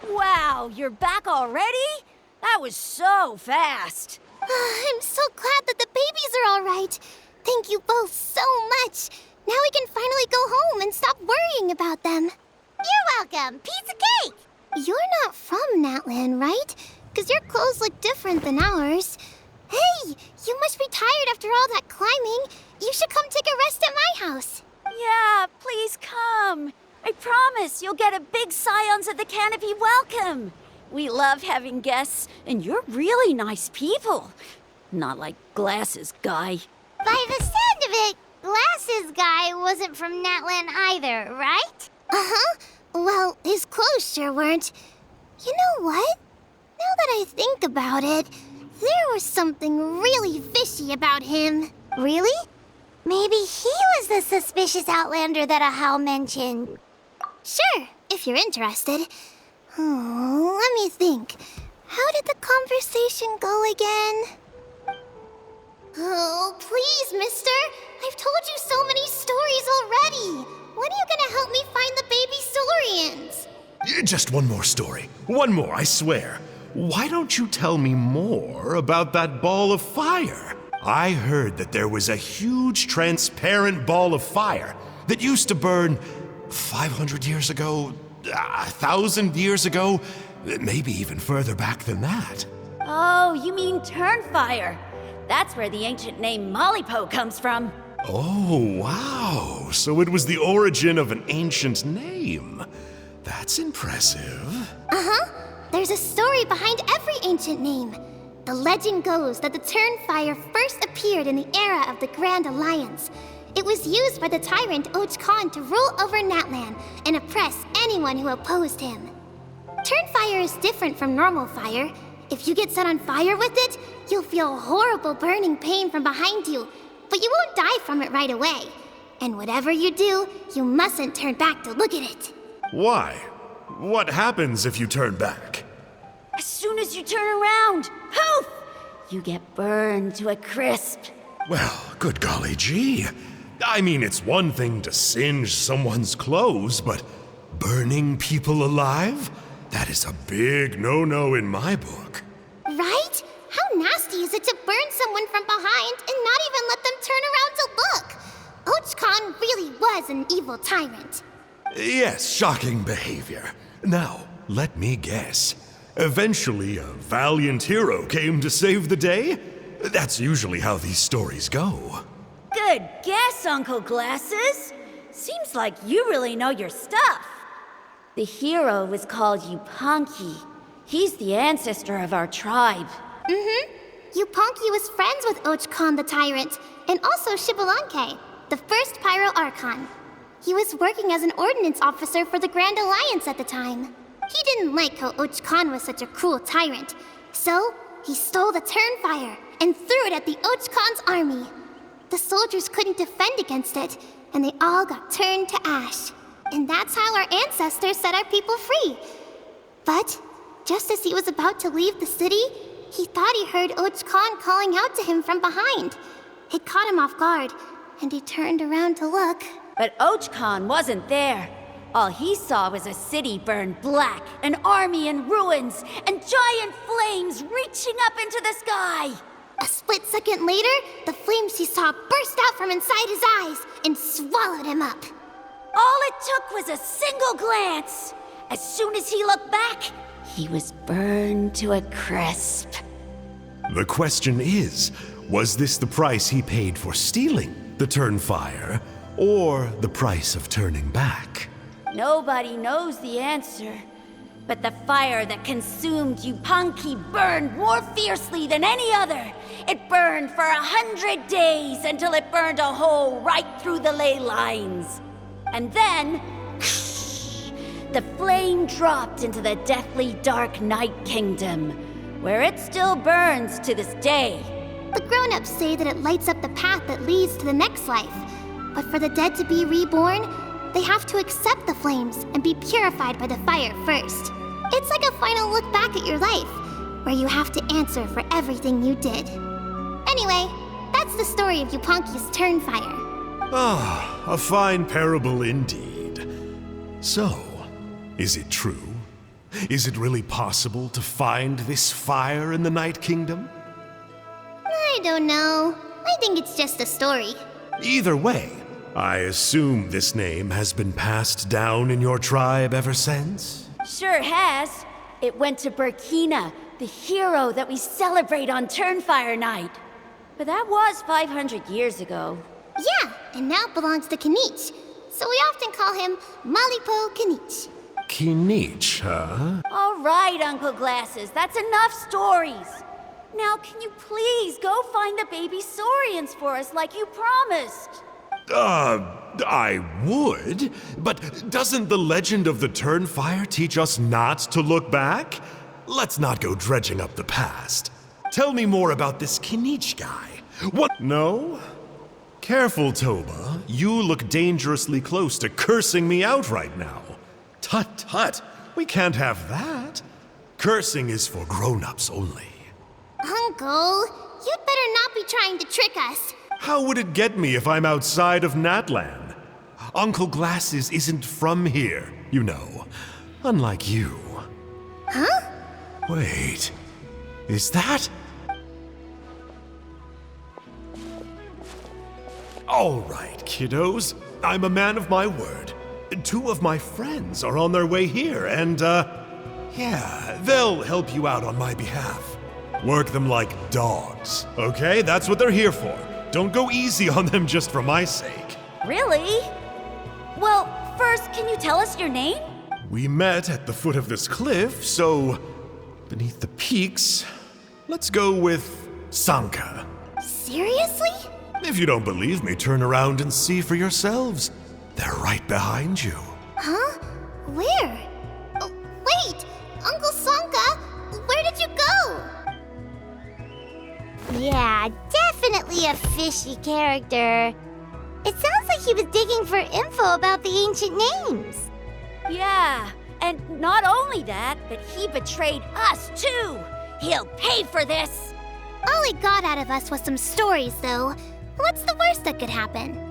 Wow, you're back already? That was so fast. I'm so glad that the babies are all right. Thank you both so much. Now we can finally go home and stop worrying about them. You're welcome. Piece of cake. You're not from Natlan, right? Because your clothes look different than ours. Hey, you must be tired after all that climbing. You should come take a rest at my house. Yeah, please come. I promise you'll get a big Scions of the Canopy welcome. We love having guests, and you're really nice people. Not like Glasses Guy. By the sound of it, Glasses Guy wasn't from Natlan either, right? Uh-huh. Well, his clothes sure weren't. You know what? Now that I think about it, there was something really fishy about him. Really? Maybe he was the suspicious outlander that Ahau mentioned. Sure, if you're interested. Oh, let me think. How did the conversation go again? Oh, please, mister. I've told you so many stories already. When are you gonna help me find the baby Saurians? Just one more story. One more, I swear. Why don't you tell me more about that ball of fire? I heard that there was a huge transparent ball of fire that used to burn 500 years ago, 1,000 years ago, maybe even further back than that. Oh, you mean Turnfire. That's where the ancient name Mollypo comes from. Oh, wow. So it was the origin of an ancient name. That's impressive. Uh-huh. There's a story behind every ancient name. The legend goes that the Turnfire first appeared in the era of the Grand Alliance. It was used by the tyrant Ochkon to rule over Natlan and oppress anyone who opposed him. Turnfire is different from normal fire. If you get set on fire with it, you'll feel horrible burning pain from behind you, but you won't die from it right away. And whatever you do, you mustn't turn back to look at it. Why? What happens if you turn back? As soon as you turn around, poof! You get burned to a crisp. Well, good golly gee. I mean, it's one thing to singe someone's clothes, but burning people alive? That is a big no-no in my book. Right? How nasty is it to burn someone from behind and not even let them turn around to look? Ochkon really was an evil tyrant. Yes, shocking behavior. Now, let me guess. Eventually, a valiant hero came to save the day? That's usually how these stories go. Good guess, Uncle Glasses. Seems like you really know your stuff. The hero was called Yupanqui. He's the ancestor of our tribe. Mm-hmm. Yupanqui was friends with Ochkon the Tyrant, and also Shibalanke, the first Pyro Archon. He was working as an ordnance officer for the Grand Alliance at the time. He didn't like how Ochkon was such a cruel tyrant, so he stole the Turnfire and threw it at the Ochkon's army. The soldiers couldn't defend against it, and they all got turned to ash. And that's how our ancestors set our people free. But just as he was about to leave the city, he thought he heard Ochkon calling out to him from behind. It caught him off guard, and he turned around to look. But Ochkon wasn't there. All he saw was a city burned black, an army in ruins, and giant flames reaching up into the sky. A split second later, the flames he saw burst out from inside his eyes and swallowed him up. All it took was a single glance. As soon as he looked back, he was burned to a crisp. The question is, was this the price he paid for stealing the Turnfire, or the price of turning back? Nobody knows the answer. But the fire that consumed Yupanqui burned more fiercely than any other. It burned for 100 days until it burned a hole right through the ley lines. And then, the flame dropped into the deathly dark Night Kingdom, where it still burns to this day. The grown-ups say that it lights up the path that leads to the next life. But for the dead to be reborn, they have to accept the flames and be purified by the fire first. It's like a final look back at your life, where you have to answer for everything you did. Anyway, that's the story of Yupanki's Turnfire. Ah, a fine parable indeed. So, is it true? Is it really possible to find this fire in the Night Kingdom? I don't know. I think it's just a story. Either way, I assume this name has been passed down in your tribe ever since? Sure has. It went to Burkina, the hero that we celebrate on Turnfire Night. But that was 500 years ago. Yeah, and now it belongs to Kinich. So we often call him Malipo Kinich. Kinich, huh? All right, Uncle Glasses, that's enough stories. Now, can you please go find the baby Saurians for us like you promised? I would, but doesn't the legend of the Turnfire teach us not to look back? Let's not go dredging up the past. Tell me more about this Kinich guy. What? No? Careful, Toba. You look dangerously close to cursing me out right now. Tut tut, we can't have that. Cursing is for grown-ups only. Uncle, you'd better not be trying to trick us. How would it get me if I'm outside of Natlan? Uncle Glasses isn't from here, you know. Unlike you. Huh? Wait, is that? All right, kiddos. I'm a man of my word. 2 of my friends are on their way here, and, yeah, they'll help you out on my behalf. Work them like dogs, okay? That's what they're here for. Don't go easy on them just for my sake. Really? Well, first, can you tell us your name? We met at the foot of this cliff, so beneath the peaks, let's go with Sanka. Seriously? If you don't believe me, turn around and see for yourselves. They're right behind you. Huh? Where? Oh, wait! Uncle Sanka, where did you go? Yeah, definitely a fishy character. It sounds like he was digging for info about the ancient names. Yeah, and not only that, but he betrayed us too. He'll pay for this. All he got out of us was some stories, though. What's the worst that could happen?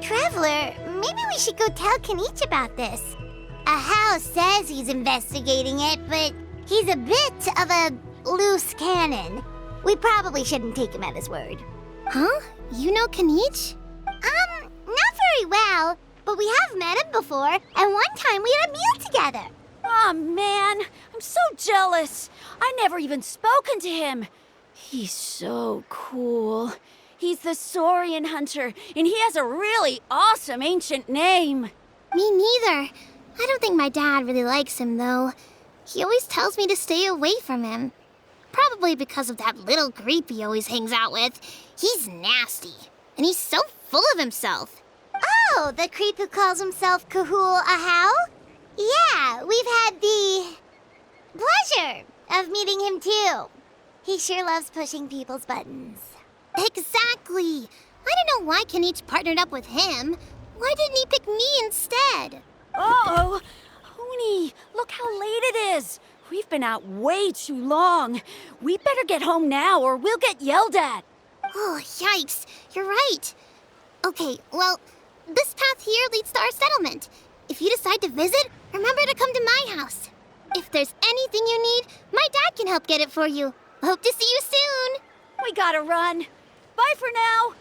Traveler, maybe we should go tell Kinich about this. Ahau says he's investigating it, but he's a bit of a loose cannon. We probably shouldn't take him at his word. Huh? You know Kinich? Not very well, but we have met him before, and one time we had a meal together. Aw, man, I'm so jealous. I never even spoken to him. He's so cool. He's the Saurian hunter, and he has a really awesome ancient name. Me neither. I don't think my dad really likes him, though. He always tells me to stay away from him. Probably because of that little creep he always hangs out with. He's nasty, and he's so full of himself. Oh, the creep who calls himself Kahul Ahau? Yeah, we've had the pleasure of meeting him too. He sure loves pushing people's buttons. Exactly. I don't know why Kinich partnered up with him. Why didn't he pick me instead? Uh-oh. Hoonie, look how late it is. We've been out way too long. We better get home now or we'll get yelled at. Oh, yikes. You're right. Okay, well, this path here leads to our settlement. If you decide to visit, remember to come to my house. If there's anything you need, my dad can help get it for you. Hope to see you soon. We gotta run. Bye for now.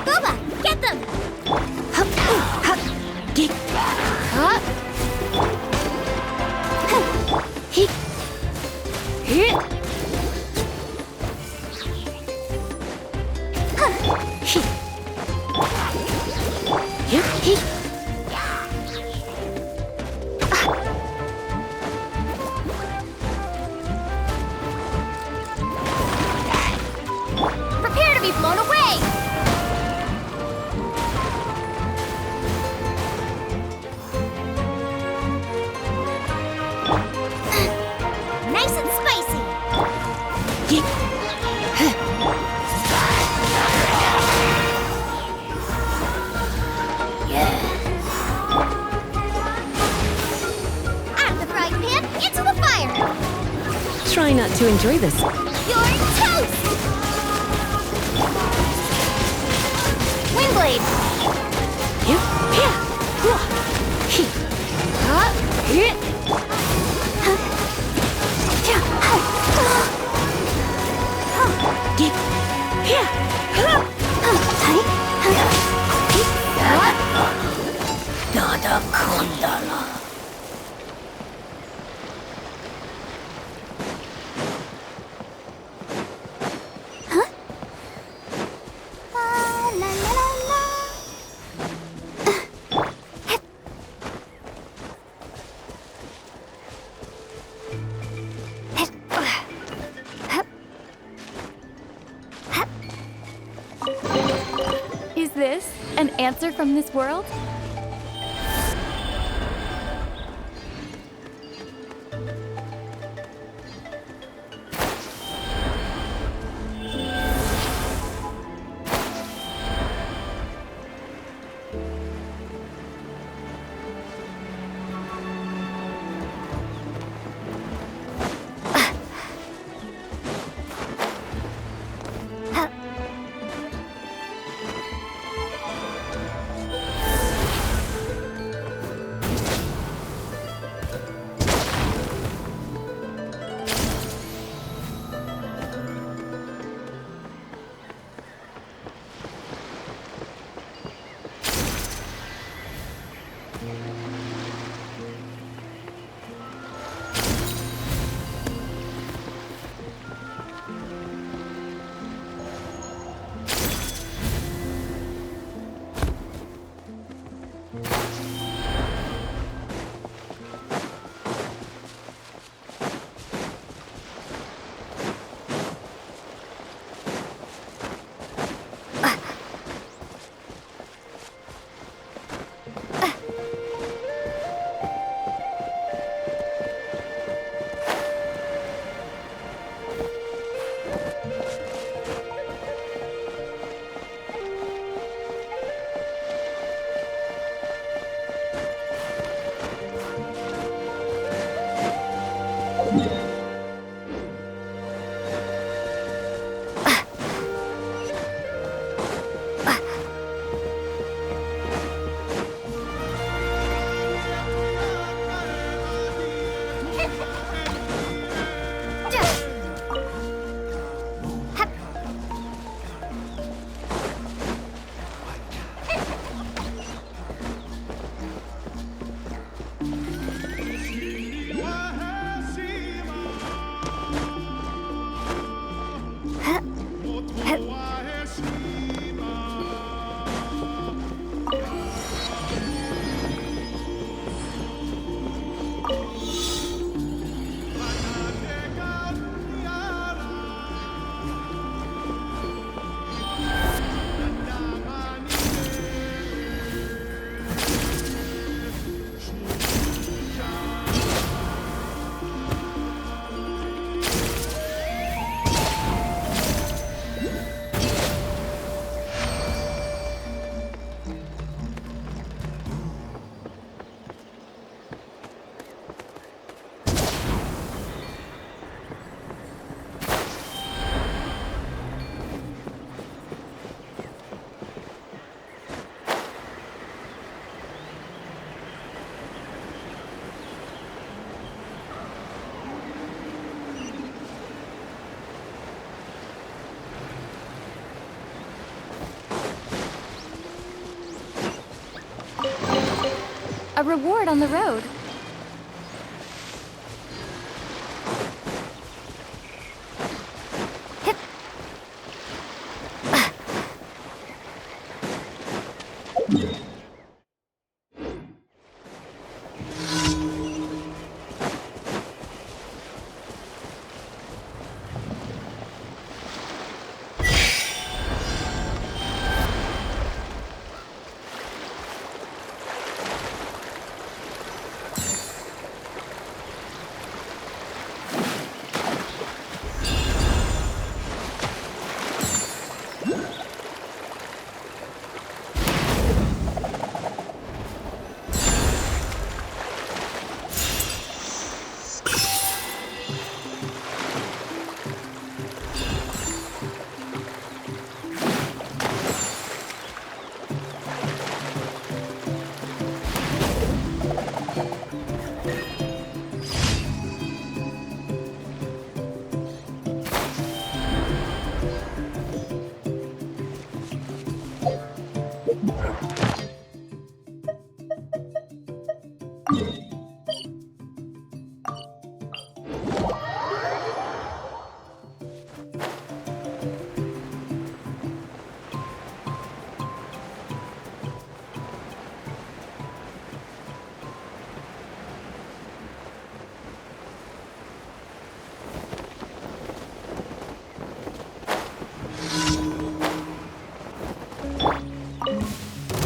Booba, get them! Prepare to be blown away! Nice and spicy! Out of the frying pan, into the fire! Try not to enjoy this. You're toast! Windblade! La, la, la, la. Is this an answer from this world? A reward on the road. Hip.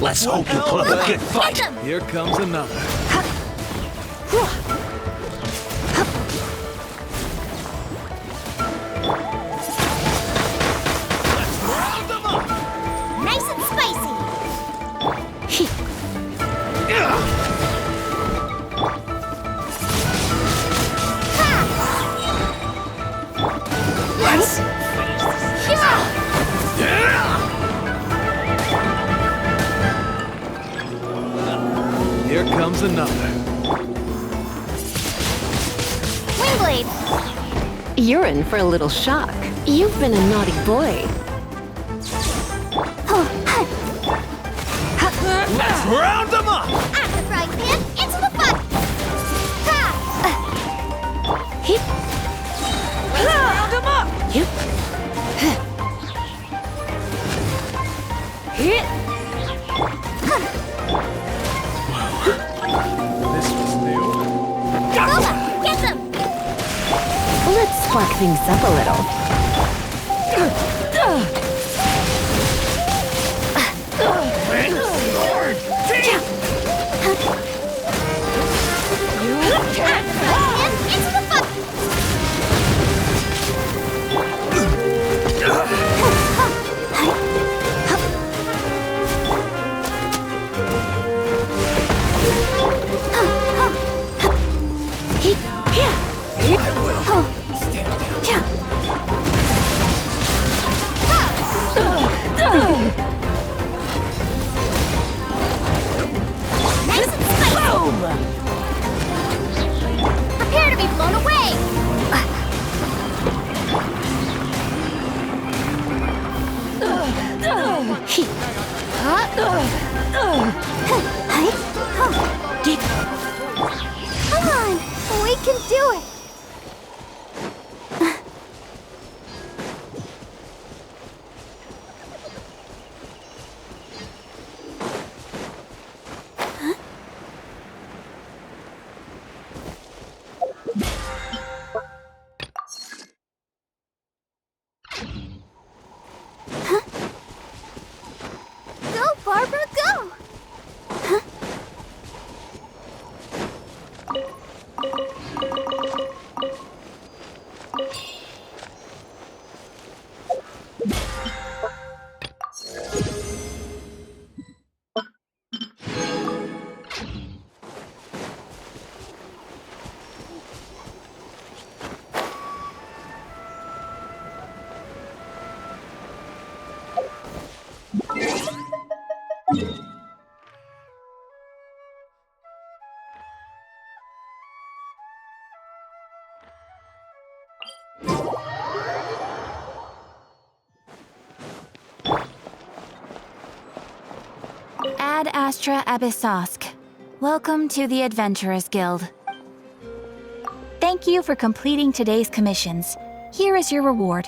Let's hope you put up a good fight. Here comes another. Round them up. Nice and spicy. Let's Here comes another. Wingblade. You're in for a little shock. You've been a naughty boy. let's round them up. Out the frying pan, into the fire. Ha! Hip. Round them up. Yep. Hit. This was new. Boba, get them. Let's spark things up a little. Out the frying pan, into the fire. Nice and spicy. Prepare to be blown away. Come on, we can do it. Go, Barbara, go! Ad Astra Abyssosk. Welcome to the Adventurers Guild. Thank you for completing today's commissions. Here is your reward.